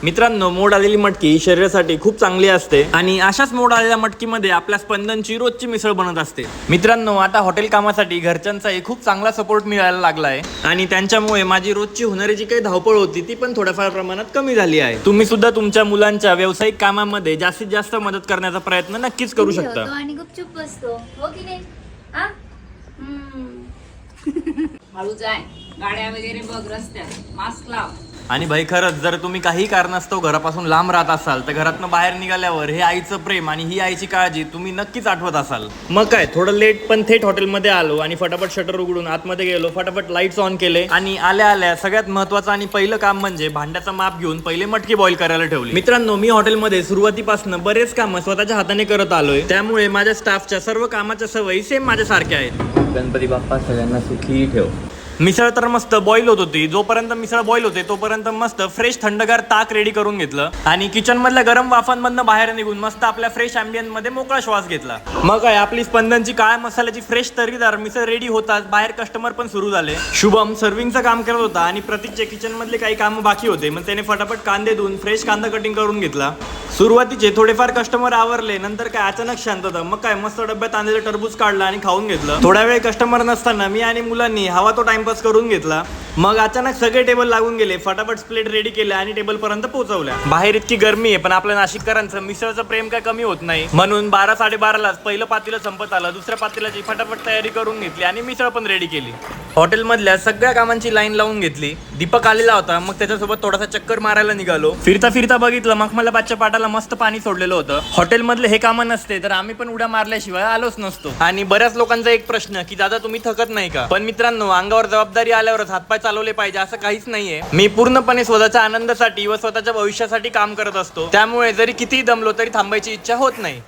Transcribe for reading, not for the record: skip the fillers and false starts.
मित्रांनो, मोड आलेली मटकी शरीरासाठी खूप चांगली असते आणि अशाच मोड आलेल्या मटकीमध्ये आपल्या स्पंदनची रोजची मिसळ बनत असते. मित्रांनो, आता हॉटेल कामासाठी घरच्यांचाही खूप चांगला सपोर्ट मिळायला लागला आहे आणि त्यांच्यामुळे माझी रोजची होणारी जी काही धावपळ होती ती पण थोड्याफार प्रमाणात कमी झाली आहे. तुम्ही सुद्धा तुमच्या मुलांच्या व्यावसायिक कामामध्ये जास्तीत जास्त मदत करण्याचा प्रयत्न नक्कीच करू शकता. आणि गुपचूप बसतो, हो की नाही? हळू जाय, गाड्या वगैरे बघ रस्त्यात, मास्क लाव. आणि भाई, खरंच जर तुम्ही काही कारणास्तव घरापासून लांब राहत असाल तर घरातनं बाहेर निघाल्यावर हे आईचं प्रेम आणि ही आईची काळजी तुम्ही नक्कीच आठवत असाल. मग काय, थोडं लेट पण थेट हॉटेलमध्ये आलो आणि फटाफट शटर उघडून आतमध्ये गेलो, फटाफट लाईट्स ऑन केले आणि आल्या आल्या सगळ्यात महत्वाचं आणि पहिलं काम म्हणजे भांड्याचं माप घेऊन पहिले मटकी बॉईल करायला ठेवली. मित्रांनो, मी हॉटेलमध्ये सुरुवातीपासून बरेच कामं स्वतःच्या हाताने करत आलोय, त्यामुळे माझ्या स्टाफच्या सर्व कामाच्या सवयी सेम माझ्यासारख्या आहेत. गणपती बाप्पा सगळ्यांना सुखी ठेव. मिसळ तर मस्त बॉईल होत होती. जोपर्यंत मिसळ बॉईल होते तोपर्यंत मस्त फ्रेश थंडगार ताक रेडी करून घेतलं आणि किचन मधल्या गरम वाफांमधनं बाहेर निघून मस्त आपल्या फ्रेश अँबियन्स मध्ये मोकळा श्वास घेतला. मग काय, आपली स्पंदनची काळ्या मसाल्याची फ्रेश तर्रीदार मिसळ रेडी होताच बाहेर कस्टमर पण सुरू झाले. शुभम सर्विंगचं काम करत होता आणि प्रतीकचे किचन मधले काही काम बाकी होते, मग त्याने फटाफट कांदे धुवून फ्रेश कांदा कटिंग करून घेतला. सुरुवातीचे थोडेफार कस्टमर आवरले, नंतर काय अचानक शांतता. मग काय, मस्त डब्यात आणलेलं टरबूज काढलं आणि खाऊन घेतलं. थोड्या वेळ कस्टमर नसताना मी आणि मुलांनी हवा तो टाइमपास करून घेतला. मग अचानक सगळे टेबल लागून गेले, फटाफट प्लेट रेडी केल्या आणि टेबल पर्यंत पोहोचवल्या. बाहेर इतकी गरमी आहे पण आपल्या नाशिककरांचं मिसळचं प्रेम काय कमी होत नाही, म्हणून 12-12:30लाच पहिलं पातेलं संपत आलं. दुसऱ्या पातेल्याची फटाफट तयारी करून घेतली आणि मिसळ पण रेडी केली. हॉटेलमधल्या सगळ्या कामांची लाईन लावून घेतली. दीपक आलेला होता, मग त्याच्यासोबत थोडासा चक्कर मारायला निघालो. फिरता फिरता बघितलं मखमलाबादच्या पाटाला मस्त पाणी सोडलेलं होतं. हॉटेलमधले हे कामं नसते तर आम्ही पण उड्या मारल्याशिवाय आलोच नसतो. आणि बऱ्याच लोकांचा एक प्रश्न की दादा तुम्ही थकत नाही का? पण मित्रांनो, अंगावर जबाबदारी आल्यावरच हातपाय चालवले पाहिजे असं काहीच नाहीये. मी पूर्णपणे स्वतःच्या आनंदासाठी व स्वतःच्या भविष्यासाठी काम करत असतो, त्यामुळे जरी कितीही दमलो तरी थांबायची इच्छा होत नाही.